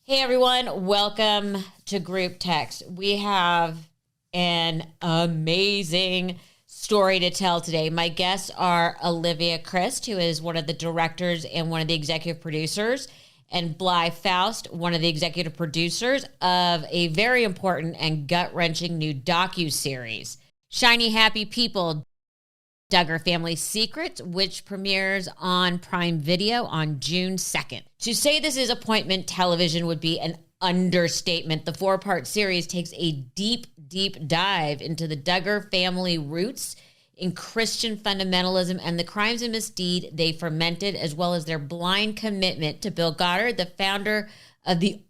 Hey everyone, welcome to Group Text. We have an amazing story to tell today. My guests are Olivia Christ, who is one of the directors and one of the executive producers, and Bly Faust, one of the executive producers of a very important and gut-wrenching new docu-series, Shiny Happy People, Duggar Family Secrets, which premieres on Prime Video on June 2nd. To say this is appointment television would be an understatement. The four-part series takes a deep dive into the Duggar family roots in Christian fundamentalism and the crimes and misdeed they fermented, as well as their blind commitment to Bill Goddard, the founder of the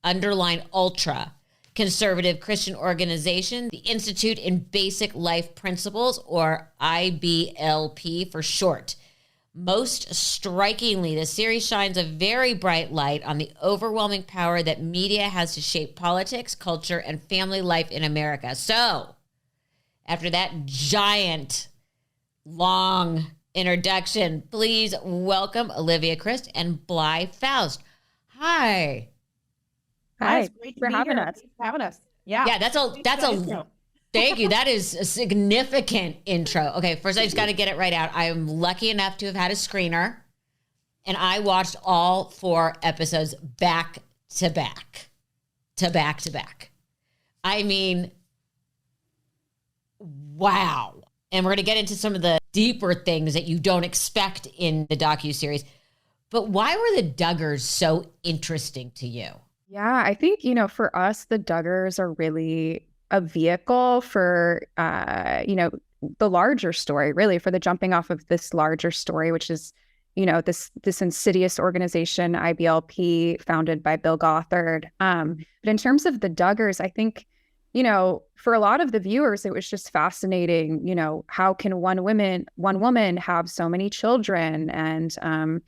underline ultra, conservative Christian organization, the Institute in Basic Life Principles, or IBLP for short. Most strikingly, the series shines a very bright light on the overwhelming power that media has to shape politics, culture, and family life in America. So, after that giant, long introduction, please welcome Olivia Christ and Bly Faust. Hi. Hi, great for having us. Yeah. Yeah, that's a thank you. That is a significant intro. Okay, first I just got to get it right out. I am lucky enough to have had a screener, and I watched all 4 episodes back to back. I mean, wow. And we're going to get into some of the deeper things that you don't expect in the docuseries. But why were the Duggars so interesting to you? Yeah, I think, for us, the Duggars are really a vehicle for, the larger story, really, for the jumping off of this larger story, which is, this insidious organization, IBLP, founded by Bill Gothard. But in terms of the Duggars, I think, for a lot of the viewers, it was just fascinating, how can one woman have so many children and,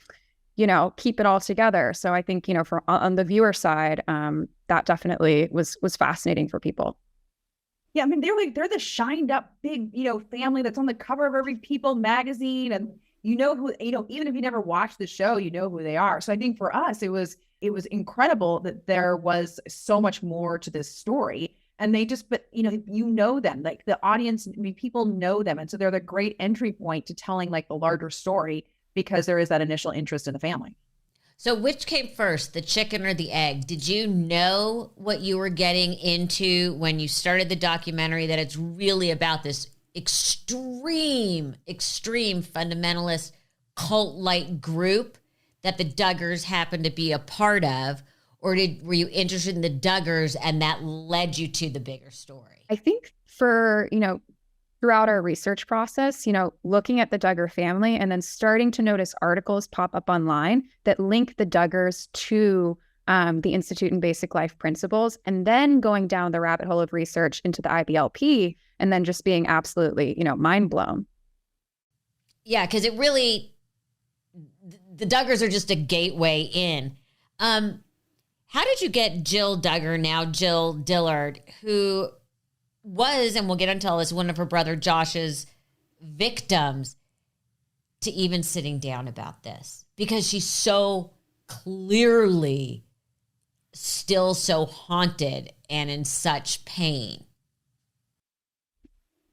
keep it all together. So I think, on the viewer side, that definitely was fascinating for people. Yeah, I mean, they're the shined up big, family that's on the cover of every People magazine, and who, even if you never watched the show, you know who they are. So I think for us, it was incredible that there was so much more to this story. And they just, but them, like the audience, I mean, people know them. And so they're the great entry point to telling like the larger story, because there is that initial interest in the family. So which came first, the chicken or the egg? Did you know what you were getting into when you started the documentary, that it's really about this extreme fundamentalist cult-like group that the Duggars happen to be a part of? Or were you interested in the Duggars and that led you to the bigger story? I think for, throughout our research process, looking at the Duggar family and then starting to notice articles pop up online that link the Duggars to the Institute in Basic Life Principles, and then going down the rabbit hole of research into the IBLP, and then just being absolutely, mind blown. Yeah, because it really, the Duggars are just a gateway in. How did you get Jill Duggar, now Jill Dillard, who was, and we'll get into all this, one of her brother Josh's victims, to even sitting down about this? Because she's so clearly still so haunted and in such pain.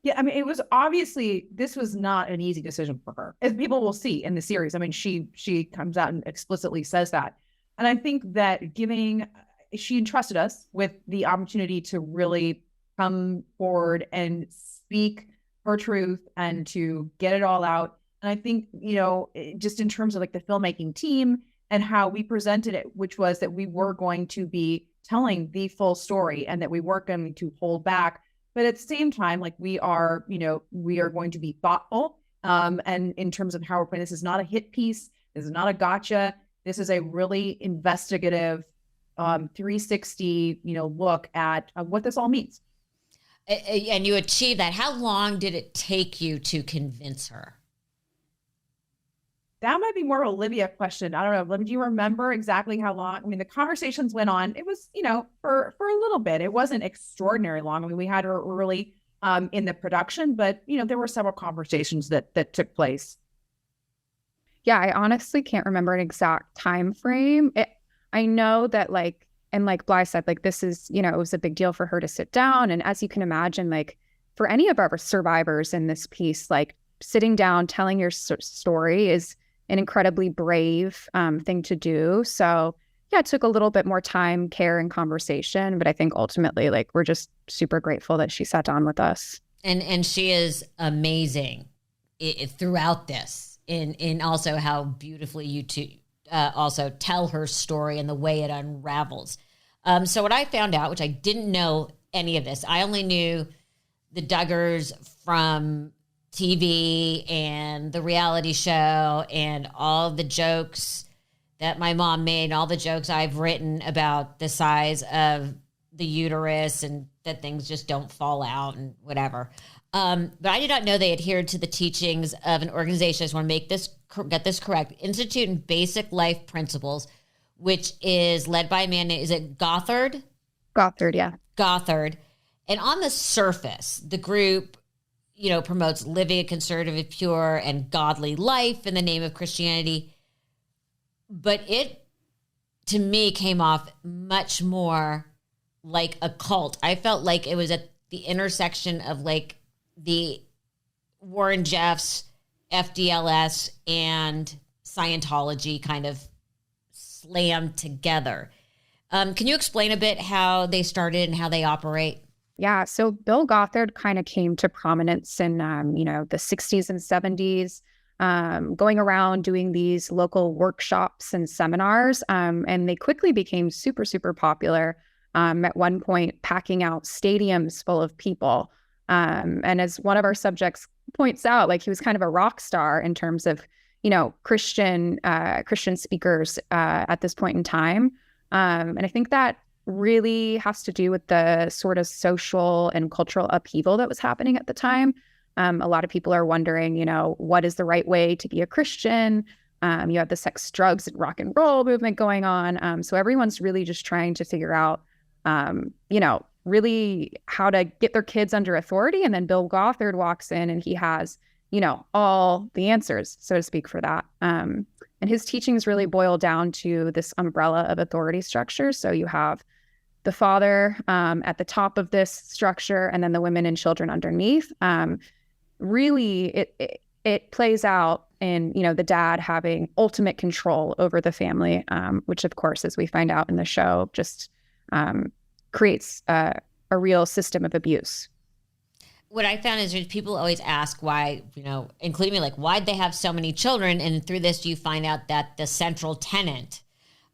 Yeah, I mean, it was obviously, this was not an easy decision for her, as people will see in the series. I mean, she comes out and explicitly says that. And I think that she entrusted us with the opportunity to really come forward and speak her truth and to get it all out. And I think, just in terms of like the filmmaking team and how we presented it, which was that we were going to be telling the full story and that we weren't going to hold back. But at the same time, like we are going to be thoughtful. And in terms of how we're putting, this is not a hit piece. This is not a gotcha. This is a really investigative 360, look at what this all means. And you achieved that. How long did it take you to convince her? That might be more of Olivia question. I don't know. Do you remember exactly how long? I mean, the conversations went on. It was, for a little bit. It wasn't extraordinary long. I mean, we had her early in the production, but, there were several conversations that took place. Yeah, I honestly can't remember an exact time frame. I know that like, and like Bly said, like this is, it was a big deal for her to sit down. And as you can imagine, like for any of our survivors in this piece, like sitting down, telling your story is an incredibly brave thing to do. So yeah, it took a little bit more time, care, and conversation, but I think ultimately, like, we're just super grateful that she sat down with us. And she is amazing throughout this, in also how beautifully you two also tell her story and the way it unravels. So what I found out, which I didn't know any of this, I only knew the Duggars from TV and the reality show and all the jokes that my mom made, and all the jokes I've written about the size of the uterus and that things just don't fall out and whatever. But I did not know they adhered to the teachings of an organization. I just want to get this correct. Institute in Basic Life Principles, which is led by a man, is it Gothard? Gothard, yeah. Gothard. And on the surface, the group, promotes living a conservative, pure, and godly life in the name of Christianity. But it, to me, came off much more like a cult. I felt like it was at the intersection of like the Warren Jeffs, FDLS, and Scientology kind of slammed together. Can you explain a bit how they started and how they operate? Yeah, so Bill Gothard kind of came to prominence in, the 60s and 70s. Going around doing these local workshops and seminars. And they quickly became super, super popular. At one point, packing out stadiums full of people. And as one of our subjects points out, like he was kind of a rock star in terms of, Christian speakers at this point in time. And I think that really has to do with the sort of social and cultural upheaval that was happening at the time. A lot of people are wondering, what is the right way to be a Christian? You have the sex, drugs, and rock and roll movement going on. So everyone's really just trying to figure out, really how to get their kids under authority. And then Bill Gothard walks in and he has, all the answers, so to speak, for that. And his teachings really boil down to this umbrella of authority structures. So you have the father at the top of this structure and then the women and children underneath. Really, it plays out in, the dad having ultimate control over the family, which, of course, as we find out in the show, just creates a real system of abuse. What I found is people always ask why, including me, like, why'd they have so many children? And through this, you find out that the central tenet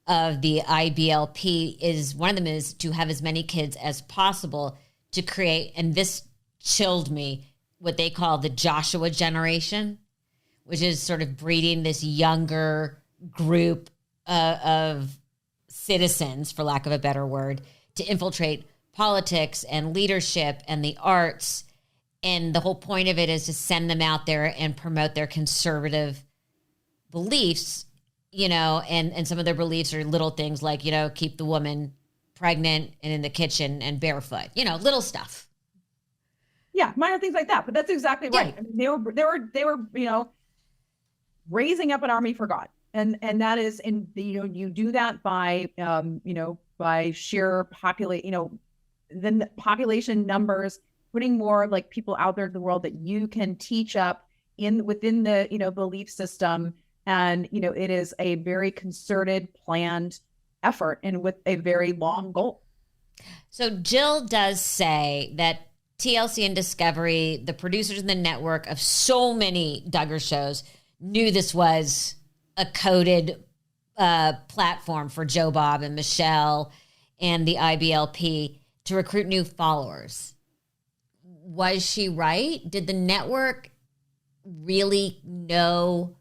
of the IBLP is, one of them is to have as many kids as possible to create, and this chilled me, what they call the Joshua generation, which is sort of breeding this younger group of citizens, for lack of a better word, to infiltrate politics and leadership and the arts. And the whole point of it is to send them out there and promote their conservative beliefs, and some of their beliefs are little things like, keep the woman pregnant and in the kitchen and barefoot, little stuff. Yeah, minor things like that, but that's exactly right. I mean, they were, raising up an army for God, and that is, you do that by, by sheer the population numbers, putting more like people out there in the world that you can teach up within the belief system, and it is a very concerted, planned effort, and with a very long goal. So Jill does say that TLC and Discovery, the producers in the network of so many Duggar shows, knew this was a coded platform for Joe Bob and Michelle and the IBLP to recruit new followers. Was she right? Did the network really know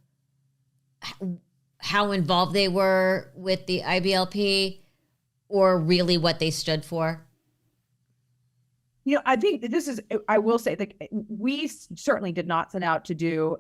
how involved they were with the IBLP, or really what they stood for? I think that this is, I will say that we certainly did not set out to do,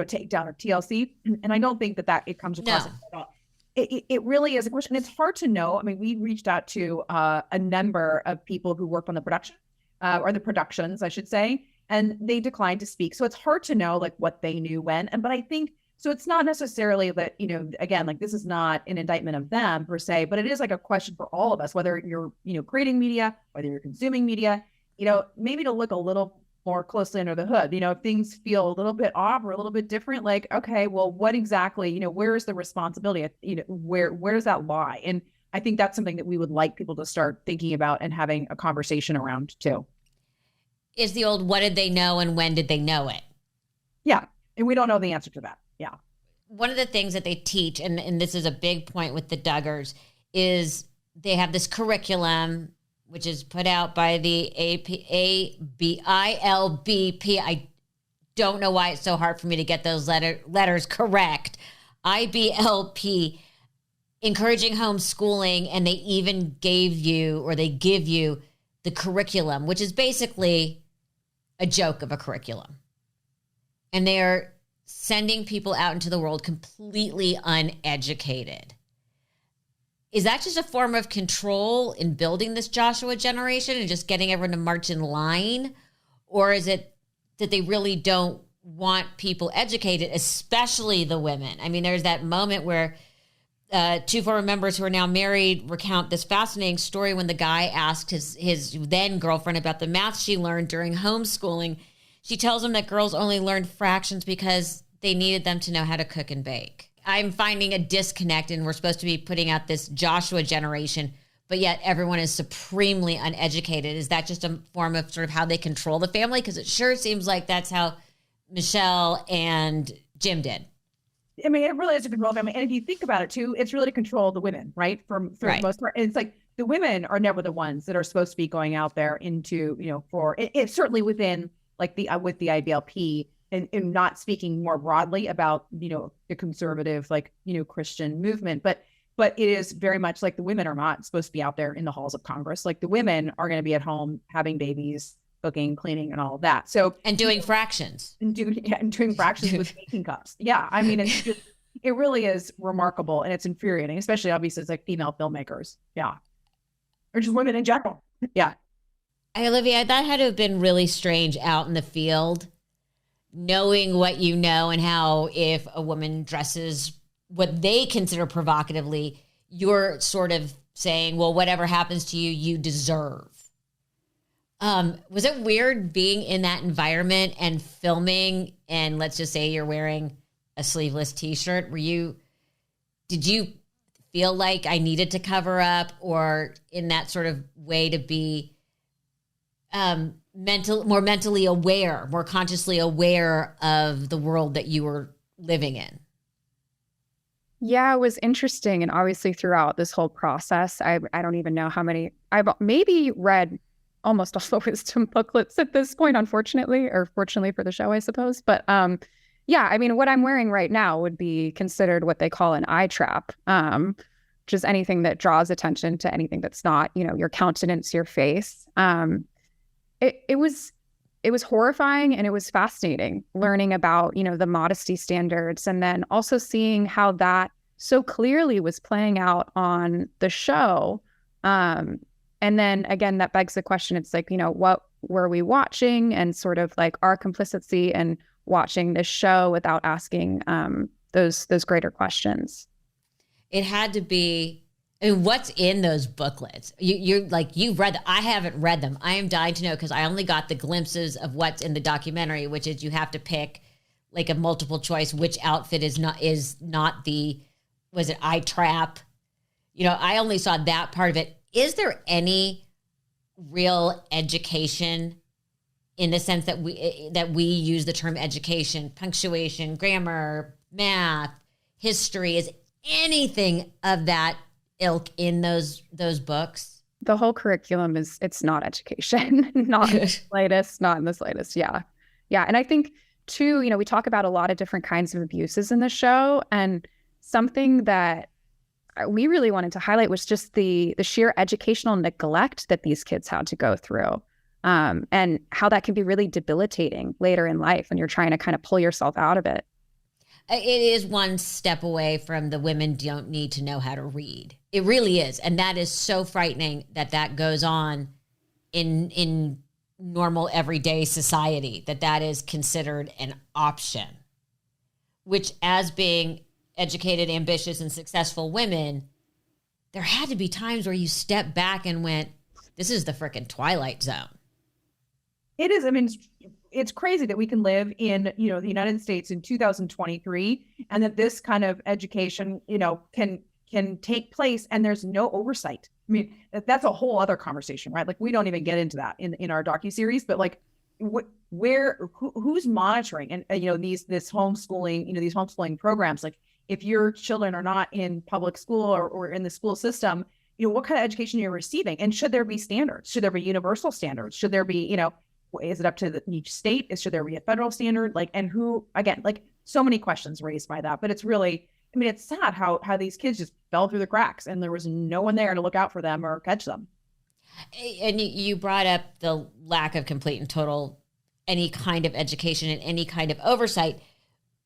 take down of TLC. And I don't think that it comes across at all. It really is a question. It's hard to know. I mean, we reached out to a number of people who worked on the production, or the productions, I should say, and they declined to speak. So it's hard to know like what they knew when. But I think So it's not necessarily that, again, like this is not an indictment of them per se, but it is like a question for all of us, whether you're, creating media, whether you're consuming media, maybe to look a little more closely under the hood. If things feel a little bit off or a little bit different, like, okay, well, what exactly, where is the responsibility? Where does that lie? And I think that's something that we would like people to start thinking about and having a conversation around too. Is the old, what did they know and when did they know it? Yeah. And we don't know the answer to that. Yeah. One of the things that they teach, and this is a big point with the Duggars, is they have this curriculum, which is put out by the ILBP. I don't know why it's so hard for me to get those letters correct. IBLP, encouraging homeschooling, and they even give you the curriculum, which is basically a joke of a curriculum. And they're sending people out into the world completely uneducated. Is that just a form of control in building this Joshua generation and just getting everyone to march in line? Or is it that they really don't want people educated, especially the women? I mean, there's that moment where two former members who are now married recount this fascinating story when the guy asked his then girlfriend about the math she learned during homeschooling. She tells him that girls only learned fractions because they needed them to know how to cook and bake. I'm finding a disconnect, and we're supposed to be putting out this Joshua generation, but yet everyone is supremely uneducated. Is that just a form of sort of how they control the family? Because it sure seems like that's how Michelle and Jim did. I mean, it really is a control family. And if you think about it too, it's really to control the women, right? For the most part. And it's like the women are never the ones that are supposed to be going out there into, for it's certainly within like with the IBLP and not speaking more broadly about, the conservative, like, Christian movement. But it is very much like the women are not supposed to be out there in the halls of Congress. Like the women are going to be at home having babies, cooking, cleaning, and all of that. So and doing fractions. And doing fractions with baking cups. Yeah. I mean, it's just, it really is remarkable and it's infuriating, especially obviously it's like female filmmakers. Yeah. Or just women in general. Yeah. Hey, Olivia, that had to have been really strange out in the field, knowing what you know and how if a woman dresses what they consider provocatively, you're sort of saying, well, whatever happens to you, you deserve. Was it weird being in that environment and filming, and let's just say you're wearing a sleeveless t-shirt? Did you feel like I needed to cover up, or in that sort of way to be more mentally aware, more consciously aware of the world that you were living in? Yeah, it was interesting. And obviously throughout this whole process, I don't even know how many, I've maybe read almost all the wisdom booklets at this point, unfortunately, or fortunately for the show, I suppose. But yeah, I mean, what I'm wearing right now would be considered what they call an eye trap, which is anything that draws attention to anything that's not, your countenance, your face. It was horrifying, and it was fascinating learning about, the modesty standards, and then also seeing how that so clearly was playing out on the show. And then again, that begs the question. It's like, what were we watching, and sort of like our complicity in watching this show without asking those greater questions. It had to be. I mean, what's in those booklets? You've read them. I haven't read them. I am dying to know, because I only got the glimpses of what's in the documentary, which is you have to pick like a multiple choice which outfit is not the, was it eye trap? I only saw that part of it. Is there any real education in the sense that we use the term education, punctuation, grammar, math, history? Is anything of that ilk in those books? The whole curriculum it's not education, not in the slightest. Yeah. And I think too, we talk about a lot of different kinds of abuses in the show, and something that we really wanted to highlight was just the sheer educational neglect that these kids had to go through, and how that can be really debilitating later in life when you're trying to kind of pull yourself out of it. It is one step away from the women don't need to know how to read. It really is. And that is so frightening that goes on in normal everyday society, that is considered an option. which as being educated, ambitious, and successful women, there had to be times where you stepped back and went, this is the frickin' Twilight Zone. It is. I mean, it's crazy that we can live in, you know, the United States in 2023 and that this kind of education, you know, can take place and there's no oversight. I mean, that's a whole other conversation, right? Like we don't even get into that in our docuseries, but like who's monitoring and you know, this homeschooling, you know, these homeschooling programs, like if your children are not in public school or in the school system, you know, what kind of education you're receiving? And should there be standards? Should there be universal standards? Should there be, you know, is it up to each state? Should there be a federal standard? Like, and who, again, like so many questions raised by that, but it's really, I mean, it's sad how these kids just fell through the cracks and there was no one there to look out for them or catch them. And you brought up the lack of complete and total any kind of education and any kind of oversight,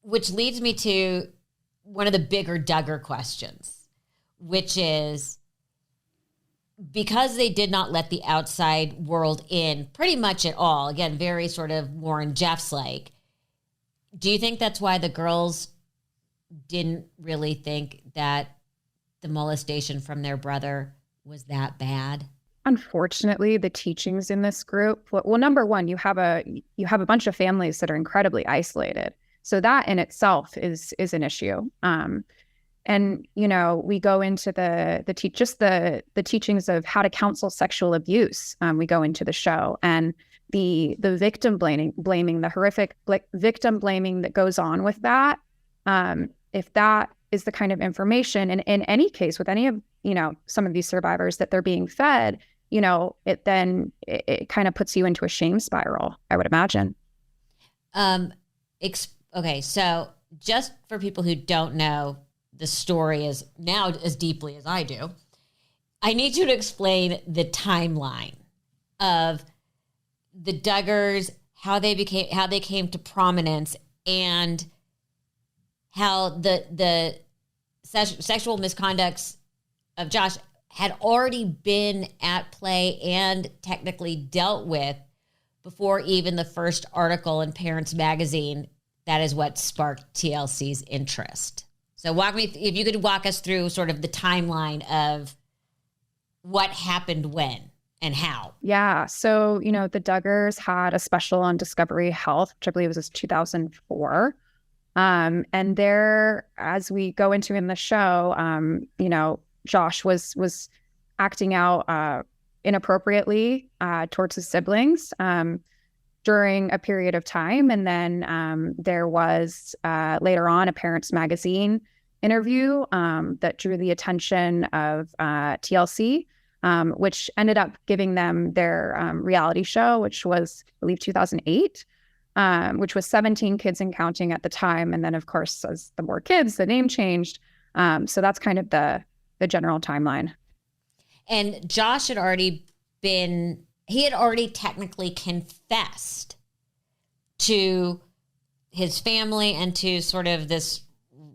which leads me to one of the bigger Duggar questions, which is, because they did not let the outside world in pretty much at all, again, very sort of Warren Jeffs like, do you think that's why the girls didn't really think that the molestation from their brother was that bad? Unfortunately, the teachings in this group, well, number one, you have a bunch of families that are incredibly isolated. So that in itself is an issue. And, you know, we go into the teachings of how to counsel sexual abuse. We go into the show and the victim blaming, the horrific victim blaming that goes on with that. If that is the kind of information, and in any case with any of, you know, some of these survivors that they're being fed, you know, it kind of puts you into a shame spiral, I would imagine. Okay, so just for people who don't know the story is now as deeply as I do, I need you to explain the timeline of the Duggars, how they came to prominence, and how the sexual misconducts of Josh had already been at play and technically dealt with before even the first article in Parents Magazine. That is what sparked TLC's interest. So if you could walk us through sort of the timeline of what happened when and how. Yeah. So, you know, the Duggars had a special on Discovery Health, which I believe was 2004. And there, as we go into in the show, you know, Josh was acting out inappropriately towards his siblings during a period of time. And then there was later on a Parents Magazine interview that drew the attention of TLC, which ended up giving them their reality show, which was, I believe, 2008, which was 17 Kids and Counting at the time. And then, of course, as the more kids, the name changed. So that's kind of the general timeline. And Josh had already technically confessed to his family and to sort of this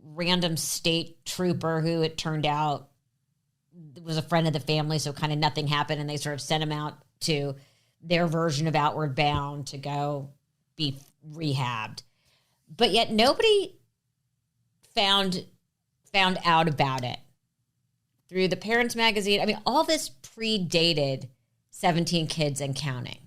random state trooper who it turned out was a friend of the family, so kind of nothing happened, and they sort of sent him out to their version of Outward Bound to go be rehabbed. But yet nobody found out about it through the Parents Magazine. I mean, all this predated 17 Kids and Counting.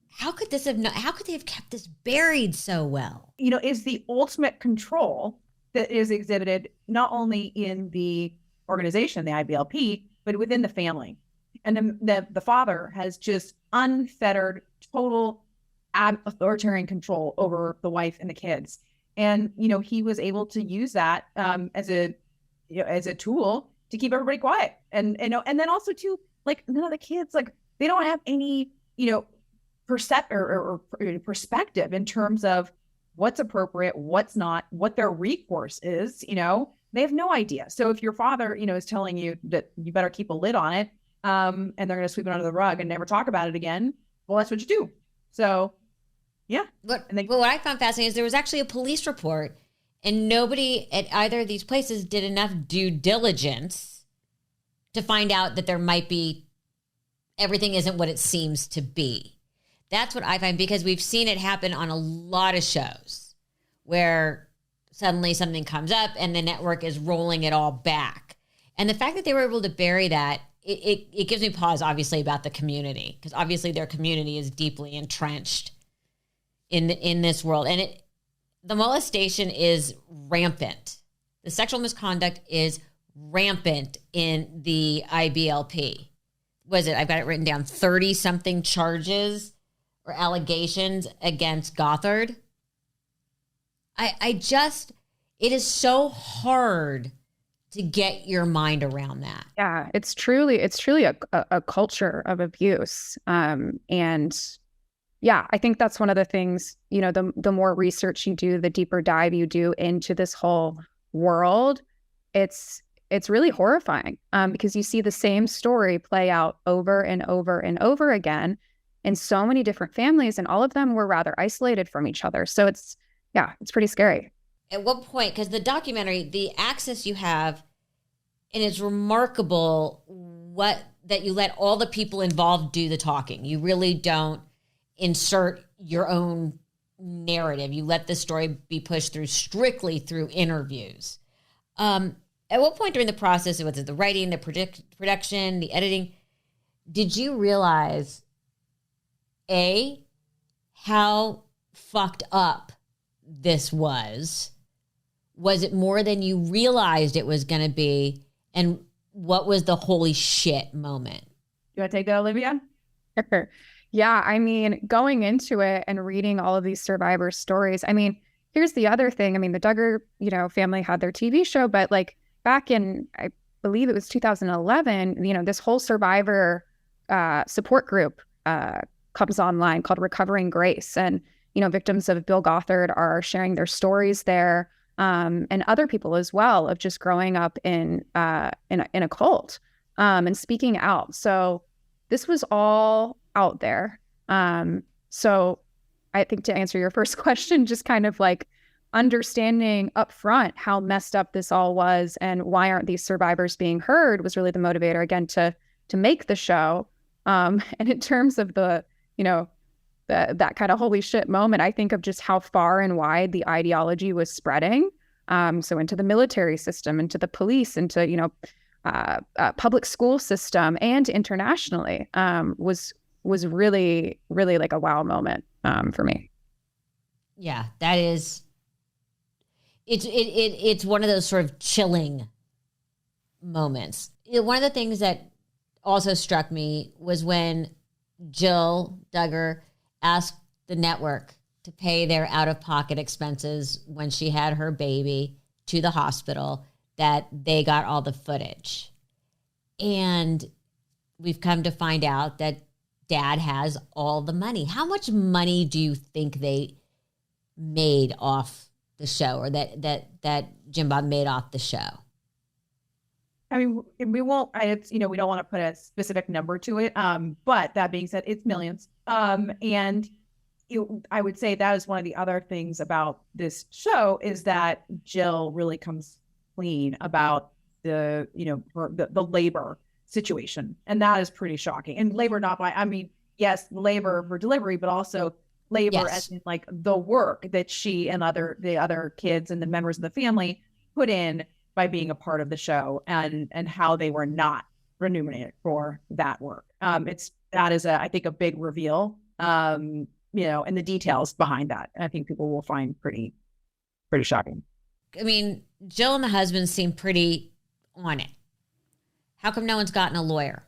How could they have kept this buried so well? You know, is the ultimate control that is exhibited not only in the organization, the IBLP, but within the family. And the father has just unfettered, total authoritarian control over the wife and the kids. And, you know, he was able to use that as a tool to keep everybody quiet. And then also too, like, none of the kids, like, they don't have any, you know, perspective in terms of what's appropriate, what's not, what their recourse is. You know, they have no idea. So if your father, you know, is telling you that you better keep a lid on it, and they're going to sweep it under the rug and never talk about it again, well, that's what you do. So, yeah. But what I found fascinating is there was actually a police report, and nobody at either of these places did enough due diligence to find out that there might be, everything isn't what it seems to be. That's what I find, because we've seen it happen on a lot of shows where suddenly something comes up and the network is rolling it all back. And the fact that they were able to bury that, it gives me pause, obviously, about the community, because obviously their community is deeply entrenched in this world. And the molestation is rampant. The sexual misconduct is rampant in the IBLP. Was it? I've got it written down. 30 something charges or allegations against Gothard. It is so hard to get your mind around that. Yeah, it's truly a culture of abuse. And yeah, I think that's one of the things, you know, the more research you do, the deeper dive you do into this whole world, it's really horrifying, because you see the same story play out over and over and over again in so many different families, and all of them were rather isolated from each other. So it's pretty scary. At what point, because the documentary, the access you have, and it's remarkable that you let all the people involved do the talking. You really don't insert your own narrative. You let the story be pushed through strictly through interviews. At what point during the process, was it the writing, the production, the editing, did you realize, A, how fucked up this was? Was it more than you realized it was going to be? And what was the holy shit moment? You want to take that, Olivia? Yeah, I mean, going into it and reading all of these survivor stories, I mean, here's the other thing. I mean, the Duggar, you know, family had their TV show, but like back in, I believe it was 2011, you know, this whole survivor support group comes online called Recovering Grace. And, you know, victims of Bill Gothard are sharing their stories there, and other people as well, of just growing up in a cult, and speaking out. So this was all out there. So I think, to answer your first question, just kind of like understanding upfront how messed up this all was and why aren't these survivors being heard was really the motivator, again, to make the show. And in terms of the, you know, that kind of holy shit moment, I think of just how far and wide the ideology was spreading. So into the military system, into the police, into, you know, public school system, and internationally, was really, really like a wow moment for me. Yeah, that is. It's one of those sort of chilling moments. One of the things that also struck me was when Jill Duggar asked the network to pay their out-of-pocket expenses when she had her baby to the hospital, that they got all the footage. And we've come to find out that Dad has all the money. How much money do you think they made off the show, or that Jim Bob made off the show? I mean, we won't, it's, you know, we don't want to put a specific number to it. But that being said, it's millions. And I would say that is one of the other things about this show, is that Jill really comes clean about the, you know, the labor situation. And that is pretty shocking. And labor, not by, I mean, yes, labor for delivery, but also labor as in like the work that she and the other kids and the members of the family put in by being a part of the show, and how they were not remunerated for that work. That is I think a big reveal, you know, and the details behind that, I think people will find pretty shocking. I mean, Jill and the husband seem pretty on it. How come no one's gotten a lawyer?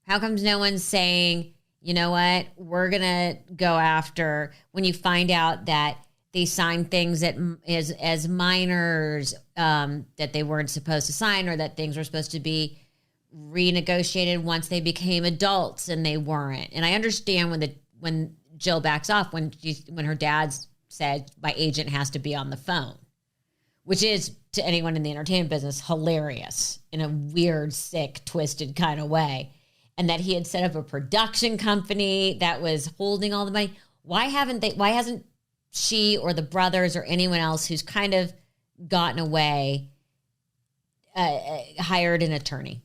How comes no one's saying, you know what, we're going to go after, when you find out that they signed things that as minors, that they weren't supposed to sign, or that things were supposed to be renegotiated once they became adults and they weren't. And I understand when Jill backs off, when her dad said, my agent has to be on the phone, which is, to anyone in the entertainment business, hilarious in a weird, sick, twisted kind of way. And that he had set up a production company that was holding all the money. Why hasn't she or the brothers or anyone else who's kind of gotten away hired an attorney?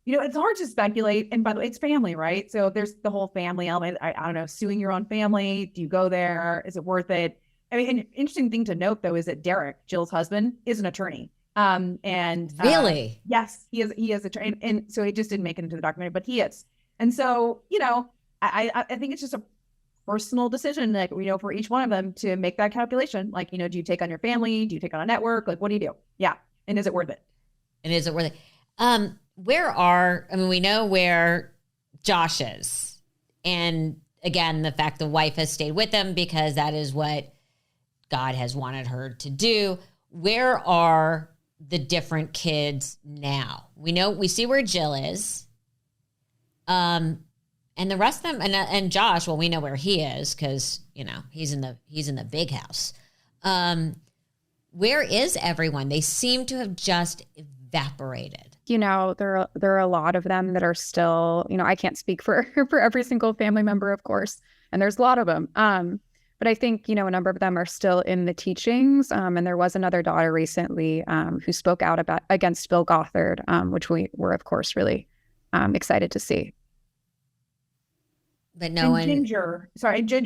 You know, it's hard to speculate. And by the way, it's family, right? So there's the whole family element. I don't know, suing your own family. Do you go there? Is it worth it? I mean, an interesting thing to note though is that Derek, Jill's husband, is an attorney. And Really? yes, he is a attorney, and so he just didn't make it into the documentary, but he is. And so, you know, I think it's just a personal decision, like, you know, for each one of them to make that calculation. Like, you know, do you take on your family? Do you take on a network? Like, what do you do? Yeah. And is it worth it? And is it worth it? We know where Josh is. And again, the fact the wife has stayed with him because that is what God has wanted her to do. Where are the different kids now? We see where Jill is. And the rest of them, and Josh, well, we know where he is because, you know, he's in the big house. Where is everyone? They seem to have just evaporated. You know, there are a lot of them that are still, you know, I can't speak for every single family member, of course, and there's a lot of them. But I think, you know, a number of them are still in the teachings. And there was another daughter recently who spoke out against Bill Gothard, which we were, of course, really excited to see. But no one. Ginger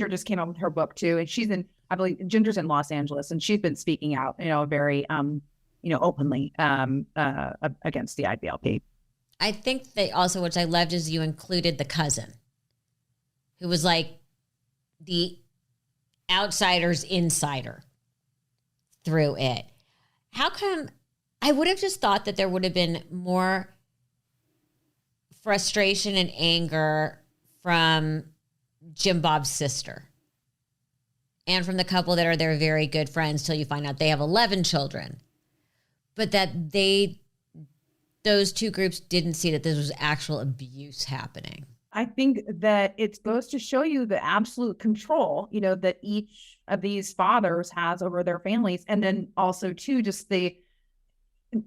just came out with her book too, and I believe Ginger's in Los Angeles, and she's been speaking out, you know, very, you know, openly against the IBLP. I think they also, which I loved, is you included the cousin, who was like the outsider's insider through it. How come? I would have just thought that there would have been more frustration and anger from Jim Bob's sister and from the couple that are their very good friends till you find out they have 11 children. But that those two groups didn't see that this was actual abuse happening. I think that it goes to show you the absolute control, you know, that each of these fathers has over their families. And then also too, just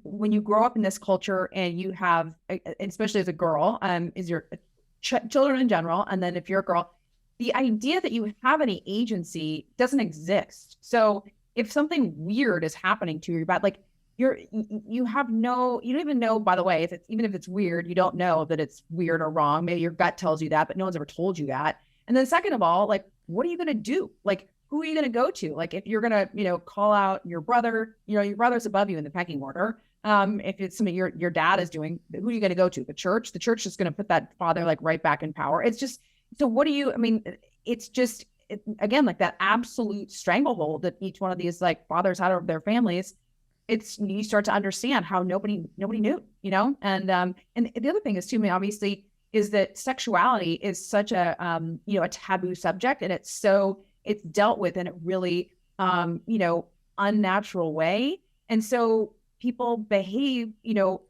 when you grow up in this culture and you have, especially as a girl, is your children in general, and then if you're a girl, the idea that you have any agency doesn't exist. So if something weird is happening to you, but like you don't even know, by the way, even if it's weird, you don't know that it's weird or wrong. Maybe your gut tells you that, but no one's ever told you that. And then second of all, like, what are you going to do? Like, who are you going to go to? Like, if you're going to, you know, call out your brother, you know, your brother's above you in the pecking order. If it's something your dad is doing, who are you going to go to? The church? The church is going to put that father like right back in power. It's just, so what do you, I mean, it's just, again, like that absolute stranglehold that each one of these like fathers had over their families. You start to understand how nobody knew, you know? And the other thing is too, I mean, obviously, is that sexuality is such a, you know, a taboo subject, and it's dealt with in a really, you know, unnatural way. And so people behave, you know,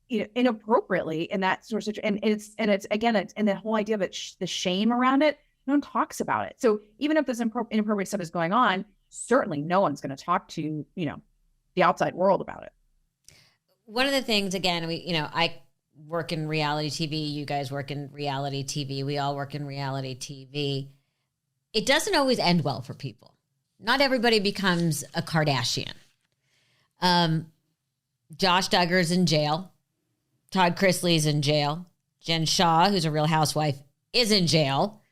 inappropriately in that sort of situation. And it's again, and the whole idea of it, the shame around it, no one talks about it. So even if this inappropriate stuff is going on, certainly no one's going to talk to, you know, the outside world about it. One of the things, again, I work in reality TV. You guys work in reality TV. We all work in reality TV. It doesn't always end well for people. Not everybody becomes a Kardashian. Josh Duggar's in jail. Todd Chrisley's in jail. Jen Shaw, who's a real housewife, is in jail.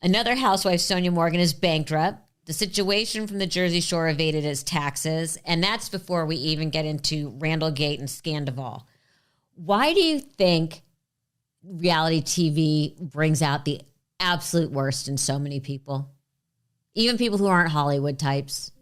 Another housewife, Sonia Morgan, is bankrupt. The situation from the Jersey Shore evaded his taxes. And that's before we even get into Randall Gate and Scandival. Why do you think reality TV brings out the absolute worst in so many people? Even people who aren't Hollywood types.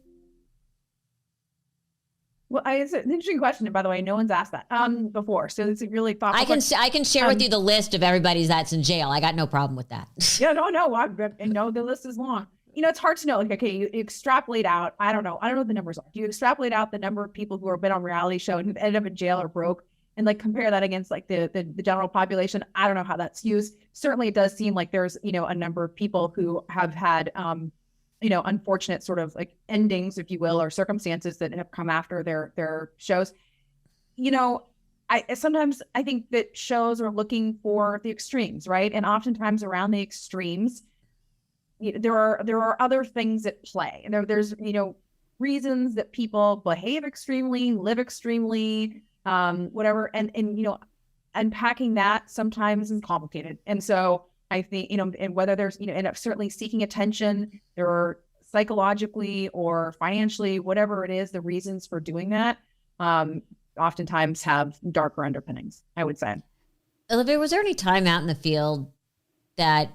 Well, it's an interesting question. And by the way, no one's asked that before. So it's a really thoughtful question. I can share with you the list of everybody that's in jail. I got no problem with that. Yeah, no, the list is long. You know, it's hard to know. Like, okay, you extrapolate out. I don't know what the numbers are. Do you extrapolate out the number of people who have been on reality show and who've ended up in jail or broke, and like compare that against like the general population? I don't know how that's used. Certainly, it does seem like there's, you know, a number of people who have had, you know, unfortunate sort of like endings, if you will, or circumstances that have come after their shows. You know, sometimes I think that shows are looking for the extremes, right? And oftentimes around the extremes, there are other things at play, and there's, you know, reasons that people behave extremely, live extremely, whatever, and you know, unpacking that sometimes is complicated. And so I think, you know, and whether there's, you know, and certainly seeking attention, there are psychologically or financially, whatever it is, the reasons for doing that, oftentimes have darker underpinnings, I would say. Olivia, was there any time out in the field that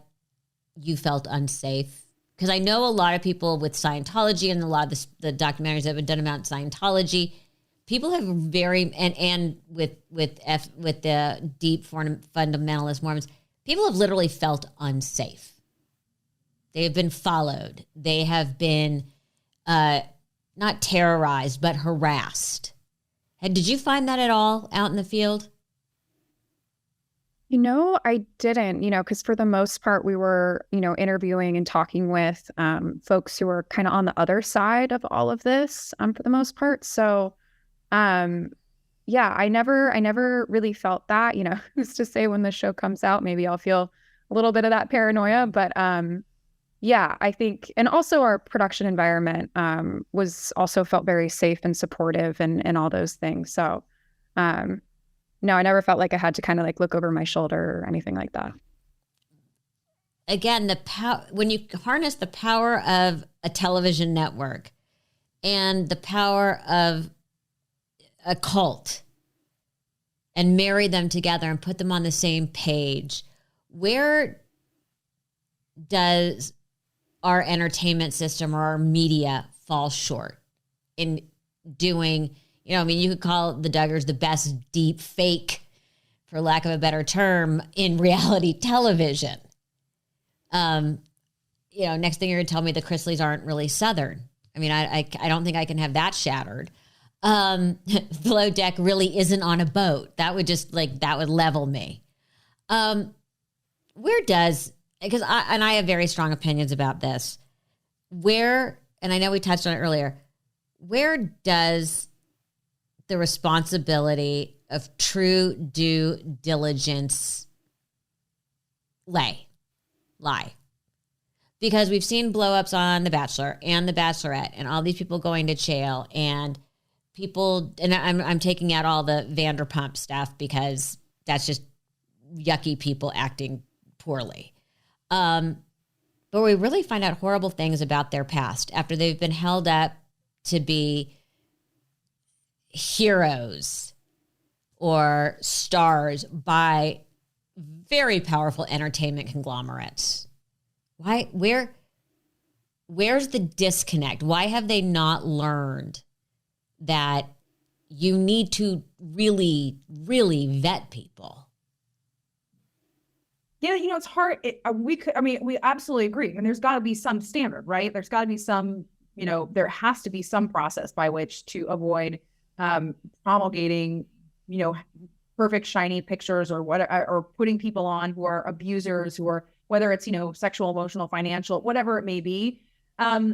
you felt unsafe? Because I know a lot of people with Scientology and a lot of the documentaries that have been done about Scientology, people have and with the deep fundamentalist Mormons, people have literally felt unsafe. They have been followed. They have been not terrorized, but harassed. And did you find that at all out in the field? I didn't, because for the most part, we were, interviewing and talking with folks who were kind of on the other side of all of this for the most part. So, yeah, I never really felt that, who's to say when the show comes out, maybe I'll feel a little bit of that paranoia. But yeah, I think, and also our production environment was also felt very safe and supportive and all those things. So, no, I never felt like I had to kind of like look over my shoulder or anything like that. Again, when you harness the power of a television network and the power of a cult and marry them together and put them on the same page, where does our entertainment system or our media fall short in doing? You could call the Duggars the best deep fake, for lack of a better term, in reality television. Next thing you're going to tell me the Chrisleys aren't really Southern. I don't think I can have that shattered. Below Deck really isn't on a boat. That would that would level me. Because I have very strong opinions about this. And I know we touched on it earlier, where does the responsibility of true due diligence lie? Because we've seen blow-ups on The Bachelor and The Bachelorette and all these people going to jail and people, and I'm taking out all the Vanderpump stuff because that's just yucky people acting poorly. But we really find out horrible things about their past after they've been held up to be heroes or stars by very powerful entertainment conglomerates. Where's the disconnect? Why have they not learned that you need to really, really vet people? Yeah, it's hard. We absolutely agree. And there's got to be some standard, right? There's got to be some, there has to be some process by which to avoid promulgating, perfect shiny pictures or whatever, or putting people on who are abusers, who are, whether it's, sexual, emotional, financial, whatever it may be,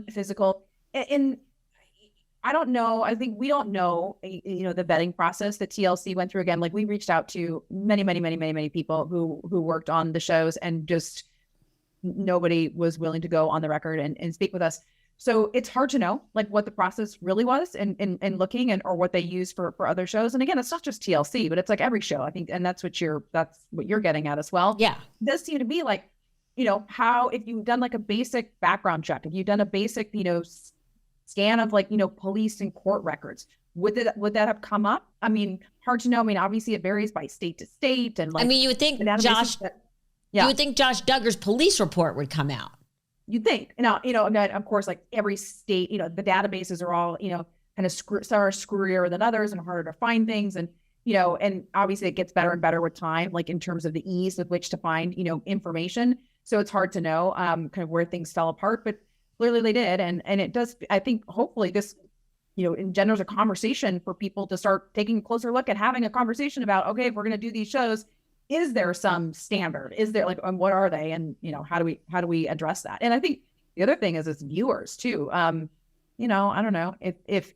physical. And I don't know. I think we don't know, the vetting process that TLC went through. Again, like we reached out to many, many, many, many, many people who worked on the shows, and just nobody was willing to go on the record and speak with us. So it's hard to know like what the process really was and looking or what they use for other shows. And again, it's not just TLC, but it's like every show, I think. And that's what you're getting at as well. Yeah. It does seem to be like, how, if you've done like a basic background check, if you've done a basic, scan of like, police and court records, would that have come up? Hard to know. obviously it varies by state to state. And like, you would think you would think Josh Duggar's police report would come out. You'd think. Now, and then of course, like every state, the databases are all, kind of screwier than others and harder to find things. And, and obviously it gets better and better with time, like in terms of the ease with which to find, information. So it's hard to know kind of where things fell apart, but clearly they did. And it does, I think hopefully this, engenders a conversation for people to start taking a closer look at having a conversation about, okay, if we're going to do these shows, is there some standard? Is there and what are they? And, how do we address that? And I think the other thing is as viewers too, I don't know if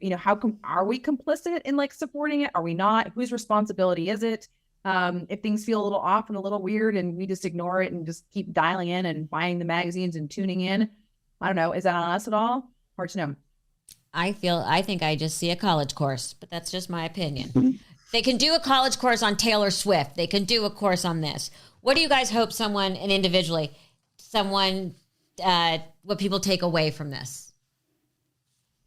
are we complicit in like supporting it? Are we not? Whose responsibility is it? If things feel a little off and a little weird and we just ignore it and just keep dialing in and buying the magazines and tuning in, I don't know. Is that on us at all? Hard to know. I think I just see a college course, but that's just my opinion. They can do a college course on Taylor Swift. They can do a course on this. What do you guys hope what people take away from this?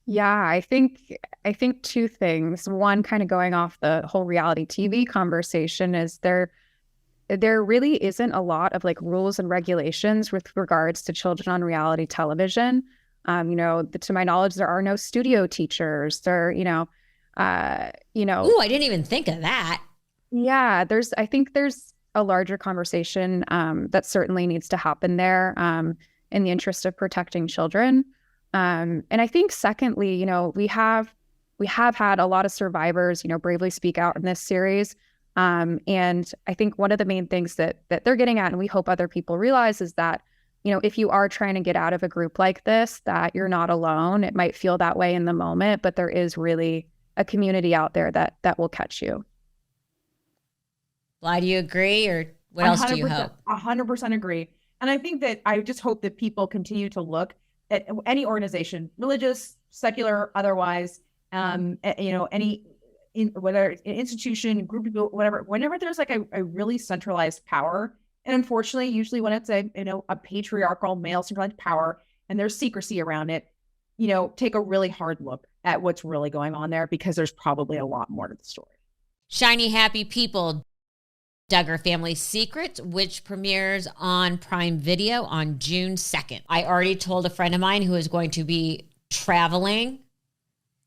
Yeah, I think two things. One, kind of going off the whole reality TV conversation, is there really isn't a lot of like rules and regulations with regards to children on reality television. To my knowledge, there are no studio teachers. Ooh, I didn't even think of that. Yeah, I think there's a larger conversation that certainly needs to happen there in the interest of protecting children. And I think secondly, we have had a lot of survivors, bravely speak out in this series. And I think one of the main things that they're getting at, and we hope other people realize, is that, if you are trying to get out of a group like this, that you're not alone. It might feel that way in the moment, but there is really a community out there that will catch you. Why do you agree, or what else do you hope? 100% agree. And I think that I just hope that people continue to look at any organization, religious, secular, otherwise, any whether an institution, group of people, whatever, whenever there's like a really centralized power. And unfortunately, usually when it's a patriarchal male centralized power and there's secrecy around it, take a really hard look at what's really going on there, because there's probably a lot more to the story. Shiny Happy People, Duggar Family Secrets, which premieres on Prime Video on June 2nd. I already told a friend of mine who is going to be traveling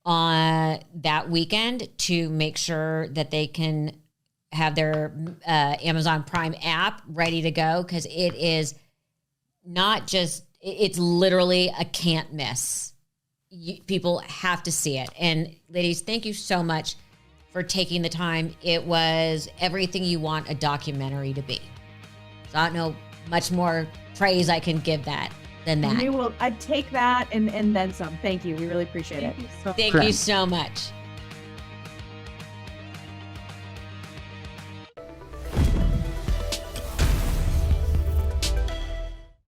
on that weekend to make sure that they can have their Amazon Prime app ready to go, because it is not just, it's literally a can't miss. People have to see it. And ladies, thank you so much for taking the time. It was everything you want a documentary to be. So I don't know much more praise I can give that than that. I'd take that and then some. Thank you. We really appreciate it. Thank you so much.